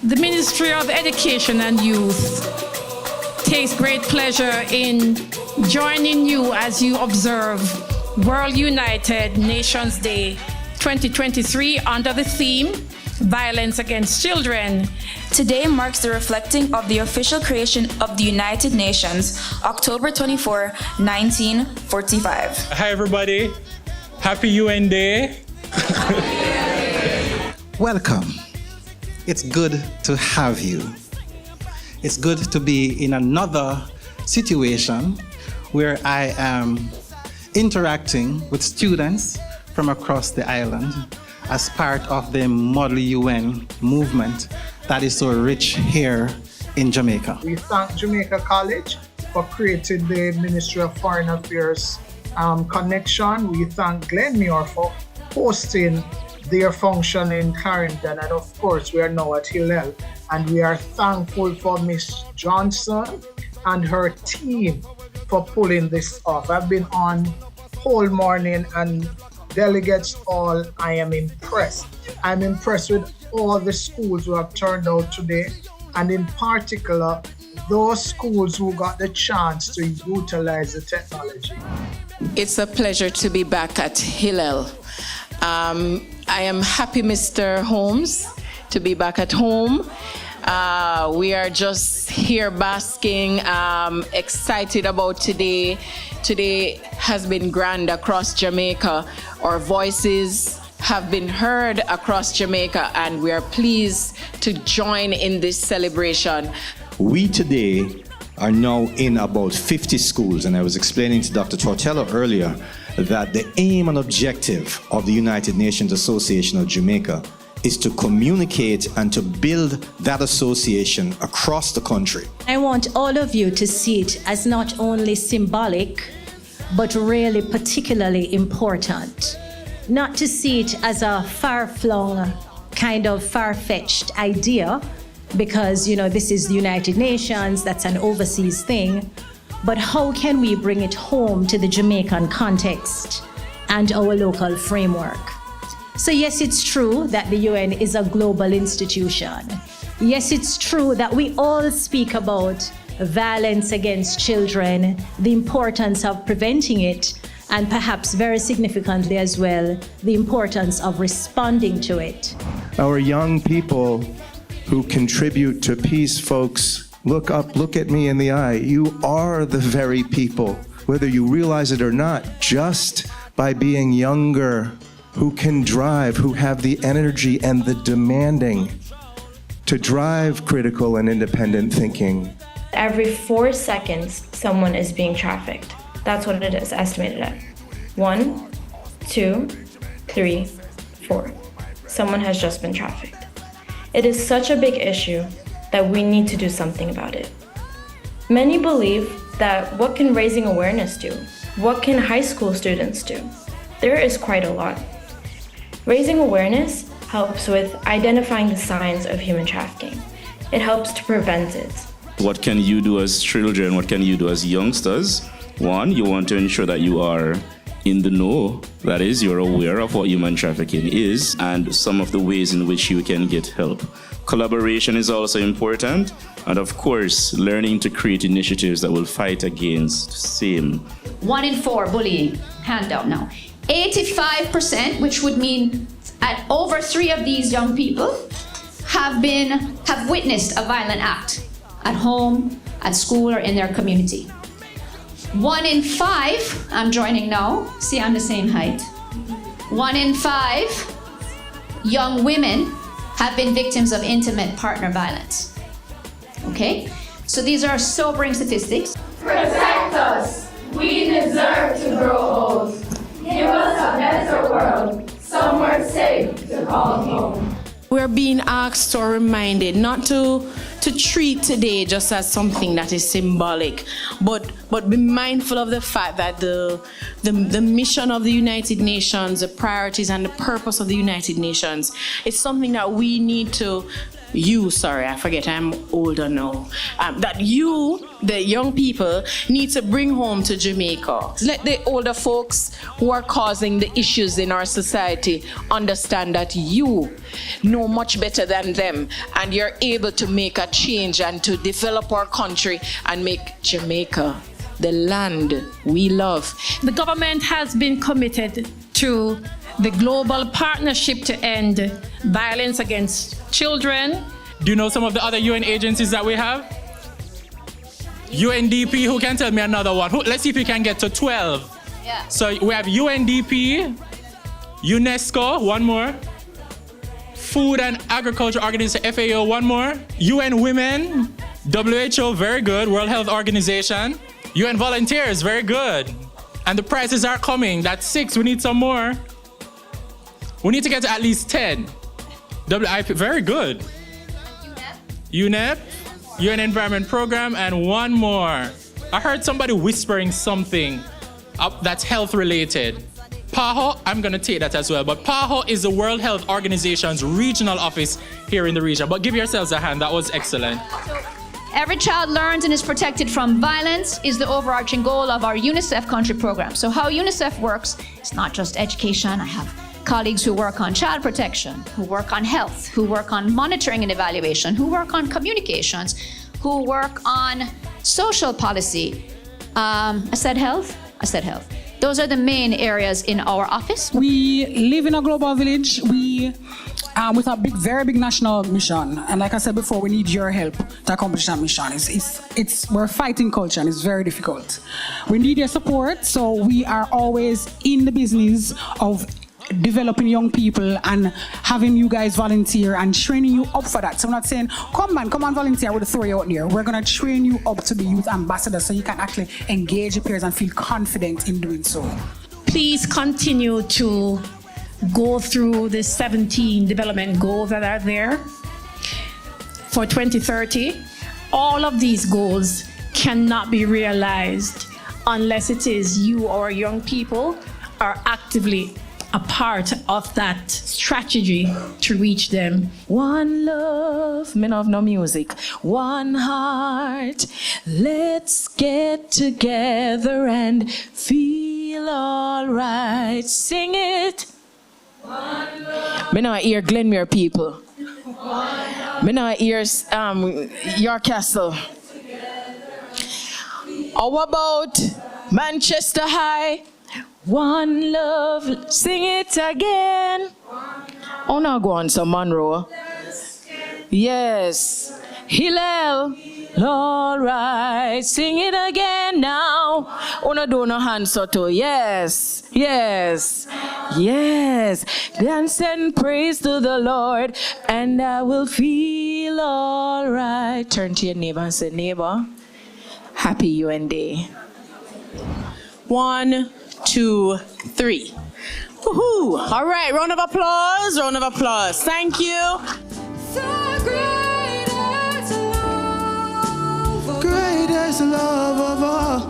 The Ministry of Education and Youth takes great pleasure in joining you as you observe World United Nations Day 2023 under the theme, Violence Against Children. Today marks the reflecting of the official creation of the United Nations, October 24, 1945. Hi everybody, happy UN Day. Welcome. It's good to have you. It's good to be in another situation where I am interacting with students from across the island as part of the Model UN movement that is so rich here in Jamaica. We thank Jamaica College for creating the Ministry of Foreign Affairs connection. We thank Glenmuir for hosting their function in Clarendon, and of course we are now at Hillel, and we are thankful for Miss Johnson and her team for pulling this off. I've been on whole morning, and delegates all, I am impressed. I'm impressed with all the schools who have turned out today, and in particular those schools who got the chance to utilize the technology. It's a pleasure to be back at Hillel. I am happy, Mr. Holmes, to be back at home. We are just here basking, excited about today. Today has been grand across Jamaica. Our voices have been heard across Jamaica, and we are pleased to join in this celebration. We today are now in about 50 schools, and I was explaining to Dr. Tortello earlier that the aim and objective of the United Nations Association of Jamaica is to communicate and to build that association across the country. I want all of you to see it as not only symbolic, but really particularly important. Not to see it as a far-flung, kind of far-fetched idea, because, this is the United Nations, that's an overseas thing. But how can we bring it home to the Jamaican context and our local framework? So yes, it's true that the UN is a global institution. Yes, it's true that we all speak about violence against children, the importance of preventing it, and perhaps very significantly as well, the importance of responding to it. Our young people who contribute to peace, folks, look up, look at me in the eye. You are the very people, whether you realize it or not, just by being younger, who can drive, who have the energy and the demanding to drive critical and independent thinking. Every 4 seconds, someone is being trafficked. That's what it is estimated at. 1, 2, 3, 4. Someone has just been trafficked. It is such a big issue that we need to do something about it. Many believe that what can raising awareness do? What can high school students do? There is quite a lot. Raising awareness helps with identifying the signs of human trafficking. It helps to prevent it. What can you do as children? What can you do as youngsters? One, you want to ensure that you are in the know, that is, you're aware of what human trafficking is and some of the ways in which you can get help. Collaboration is also important, and of course, learning to create initiatives that will fight against same. 1 in 4 bullying, hand down now. 85%, which would mean at over 3 of these young people have witnessed a violent act at home, at school, or in their community. 1 in 5, I'm joining now, see I'm the same height. 1 in 5 young women have been victims of intimate partner violence. Okay? So these are sobering statistics. Protect us. We deserve to grow old. Give us a better world, somewhere safe to call home. We're being asked or reminded not to treat today just as something that is symbolic, but be mindful of the fact that the mission of the United Nations, the priorities and the purpose of the United Nations, is something that we need to I forget I'm older now, that you, the young people, need to bring home to Jamaica. Let the older folks who are causing the issues in our society understand that you know much better than them, and you're able to make a change and to develop our country and make Jamaica the land we love. The government has been committed to the global partnership to end violence against children. Do you know some of the other UN agencies that we have? UNDP, who can tell me another one? Let's see if we can get to 12. Yeah. So we have UNDP, UNESCO, one more. Food and Agriculture Organization, FAO, one more. UN Women, WHO, very good. World Health Organization. UN Volunteers, very good. And the prizes are coming. That's 6. We need some more. We need to get to at least 10. WIP, very good. UNEP, UN Environment Program, and one more. I heard somebody whispering something that's health related. PAHO, I'm gonna take that as well, but PAHO is the World Health Organization's regional office here in the region. But give yourselves a hand, that was excellent. Every child learns and is protected from violence is the overarching goal of our UNICEF country program. So how UNICEF works, it's not just education. I have colleagues who work on child protection, who work on health, who work on monitoring and evaluation, who work on communications, who work on social policy. I said health. Those are the main areas in our office. We live in a global village. We with a very big national mission, and like I said before, we need your help to accomplish that mission. We're fighting culture, and it's very difficult. We need your support, so we are always in the business of developing young people and having you guys volunteer and training you up for that. So I'm not saying, come on volunteer, we'll throw you out there. We're gonna train you up to be youth ambassador so you can actually engage your peers and feel confident in doing so. Please continue to go through the 17 development goals that are there for 2030. All of these goals cannot be realized unless it is you, our young people, are actively a part of that strategy to reach them. One love, men of no music. One heart, let's get together and feel alright. Sing it. One love. Me not hear Glenmere people. Me not hear York Castle. How about Manchester High? One love, sing it again. Oh, now go on some Monroe. Yes. Hillel, all right, sing it again now. Oh, no, do no hands to. Yes. Dance and praise to the Lord, and I will feel all right. Turn to your neighbor and say, neighbor, happy UN Day. 1, 2, 3. Woohoo! All right, round of applause. Thank you. Great is the love of all.